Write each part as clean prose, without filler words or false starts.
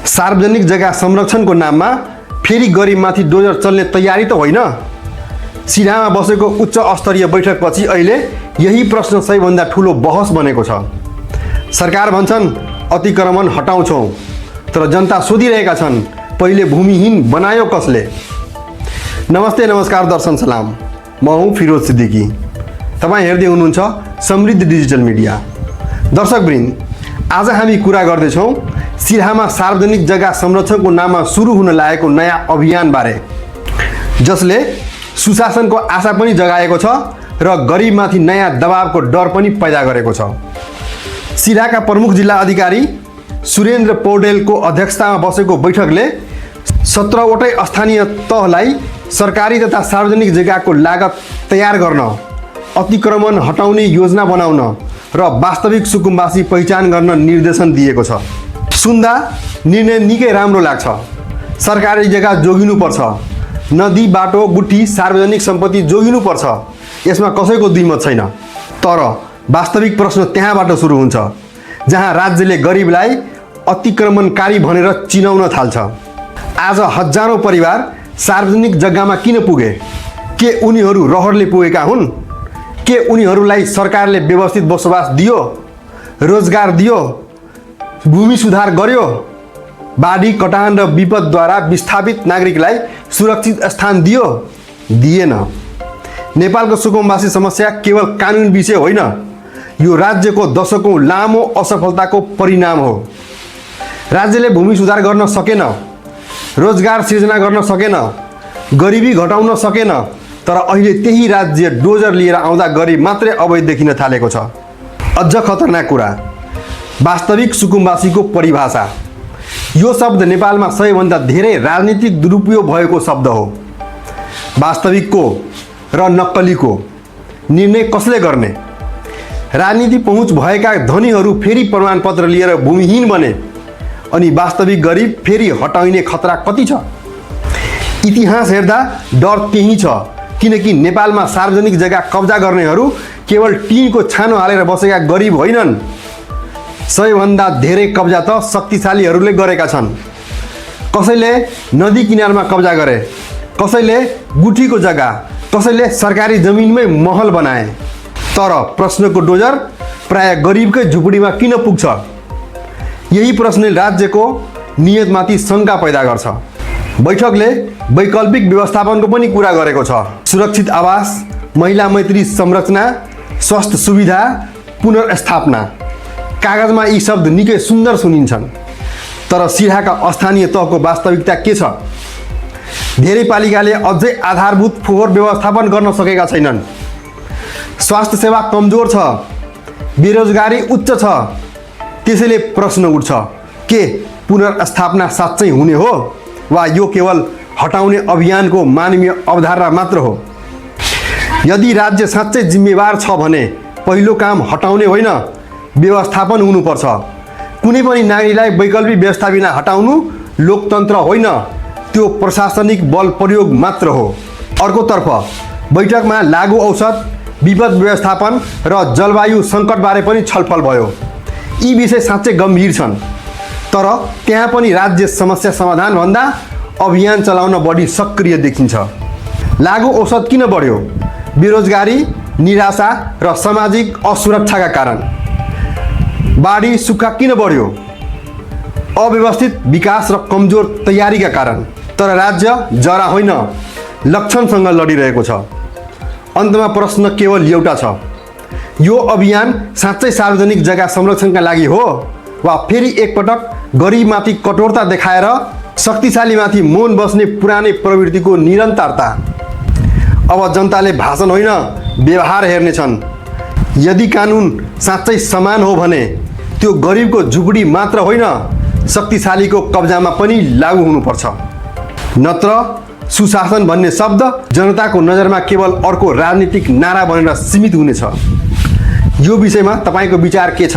सार्वजनिक जग्गा संरक्षणको नाममा फेरि गरिबमाथि डोजर चल्ने तयारी त होइन। सिराहामा बसेको उच्च स्तरीय बैठकपछि अहिले यही प्रश्न सबैभन्दा ठुलो बहस बनेको छ। सरकार भन्छन् अतिक्रमण हटाउँछौँ, तर जनता सोधिरहेका छन् पहिले भूमिहीन बनायो कसले? नमस्ते, नमस्कार, दर्शन सलाम। म हुँ फिरोज सिद्दिकी। तपाईँ हेर्दै हुनुहुन्छ समृद्ध डिजिटल मिडिया। दर्शकवृन्द, आज हामी कुरा गर्दैछौँ सिराहामा सार्वजनिक जग्गा संरक्षणको नाममा सुरु हुन लागेको नयाँ अभियानबारे, जसले सुशासनको आशा पनि जगाएको छ र गरिबमाथि नयाँ दबावको डर पनि पैदा गरेको छ। सिराहाका प्रमुख जिल्ला अधिकारी सुरेन्द्र पौडेलको अध्यक्षतामा बसेको बैठकले 17वटै स्थानीय तहलाई सरकारी तथा सार्वजनिक जग्गाको लागत तयार गर्न, अतिक्रमण हटाउने योजना बनाउन र वास्तविक सुकुम्बासी पहिचान गर्न निर्देशन दिएको छ। सुन्दा निर्णय निकै राम्रो लाग्छ। सरकारी जग्गा जोगिनुपर्छ, नदी, बाटो, गुठी, सार्वजनिक सम्पत्ति जोगिनुपर्छ, यसमा कसैको दुईमत छैन। तर वास्तविक प्रश्न त्यहाँबाट सुरु हुन्छ जहाँ राज्यले गरिबलाई अतिक्रमणकारी भनेर चिनाउन थाल्छ। आज हजारौँ परिवार सार्वजनिक जग्गामा किन पुगे? के उनीहरू रहरले पुगेका हुन्? के उनीहरूलाई सरकारले व्यवस्थित बसोबास दियो, रोजगार दियो, भूमि सुधार गर्यो? बाढी, कटान र विपदद्वारा विस्थापित नागरिकलाई सुरक्षित स्थान दियो? दिएन। नेपालको सुकुम्बासी समस्या केवल कानुन विषय होइन, यो राज्यको दशकौँ लामो असफलताको परिणाम हो। राज्यले भूमि सुधार गर्न सकेन, रोजगार सिर्जना गर्न सकेन, गरिबी घटाउन सकेन, तर अहिले त्यही राज्य डोजर लिएर आउँदा गरिब मात्रै अवैध देखिन थालेको छ। अझ खतरनाक कुरा, वास्तविक सुकुम्बासीको परिभाषा। यो शब्द नेपालमा सबैभन्दा धेरै राजनीतिक दुरुपयोग भएको शब्द हो। वास्तविकको र नक्कलीको निर्णय कसले गर्ने? राजनीति पहुँच भएका धनीहरू फेरि प्रमाणपत्र लिएर भूमिहीन बने, अनि वास्तविक गरिब फेरि हटाइने खतरा कति छ? इतिहास हेर्दा डर त्यही छ, किनकि नेपालमा सार्वजनिक जग्गा कब्जा गर्नेहरू केवल टिनको छानो हालेर बसेका गरिब होइनन्। सबैभन्दा धेरै कब्जा त शक्तिशालीहरूले गरेका छन्। कसैले नदी किनारमा कब्जा गरे, कसैले गुठीको जग्गा, कसैले सरकारी जमिनमै महल बनाए। तर प्रश्नको डोजर प्राय गरिबकै झुपडीमा किन पुग्छ? यही प्रश्नले राज्यको नियतमाथि शङ्का पैदा गर्छ। बैठकले वैकल्पिक व्यवस्थापनको पनि कुरा गरेको छ। सुरक्षित आवास, महिला मैत्री संरचना, स्वास्थ्य सुविधा, पुनर्स्थापना। कागजमा यी शब्द निकै सुन्दर सुनिन्छन्, तर सिराहाका स्थानीय तहको वास्तविकता के छ? धेरै पालिकाले अझै आधारभूत फोहोर व्यवस्थापन गर्न सकेका छैनन्। स्वास्थ्य सेवा कमजोर छ, बेरोजगारी उच्च छ। त्यसैले प्रश्न उठ्छ, के पुनर्स्थापना साँच्चै हुने हो, वा यो केवल हटाउने अभियानको मानवीय अवधारणा मात्र हो? यदि राज्य साँच्चै जिम्मेवार छ भने पहिलो काम हटाउने होइन, व्यवस्थापन हुनुपर्छ। कुनै पनि नागरिकलाई वैकल्पिक व्यवस्था बिना हटाउनु लोकतन्त्र होइन, त्यो प्रशासनिक बल प्रयोग मात्र हो। अर्कोतर्फ बैठकमा लागु औषध, विपद व्यवस्थापन र जलवायु सङ्कटबारे पनि छलफल भयो। यी विषय साँच्चै गम्भीर छन्, तर त्यहाँ पनि राज्य समस्या समाधानभन्दा अभियान चलाउन बढी सक्रिय देखिन्छ। लागु औषध किन बढ्यो? बेरोजगारी, निराशा र सामाजिक असुरक्षाका कारण। बाढी, सुक्खा किन बढ्यो? अव्यवस्थित विकास र कमजोर तयारीका कारण। तर राज्य जरा होइन, लक्षणसँग लडिरहेको छ। अन्तमा प्रश्न केवल एउटा छ, यो अभियान साँच्चै सार्वजनिक जग्गा संरक्षणका लागि हो, वा फेरि एकपटक गरिबमाथि कठोरता देखाएर शक्तिशालीमाथि मौन बस्ने पुरानै प्रवृत्तिको निरन्तरता? अब जनताले भाषण होइन, व्यवहार हेर्नेछन्। यदि कानुन साँच्चै समान हो भने त्यो गरिबको झुपडी मात्र होइन, शक्तिशालीको कब्जामा पनि लागू हुनुपर्छ। नत्र सुशासन भन्ने शब्द जनताको नजरमा केवल अर्को राजनीतिक नारा बनेर सीमित हुनेछ। यो विषयमा तपाईँको विचार के छ?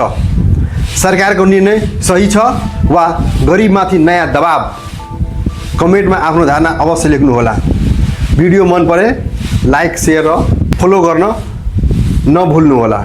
सरकारको निर्णय सही छ वा गरिबमाथि नयाँ दबाव? कमेन्टमा आफ्नो धारणा अवश्य लेख्नुहोला। भिडियो मन परे लाइक, सेयर र फलो गर्न नभुल्नुहोला।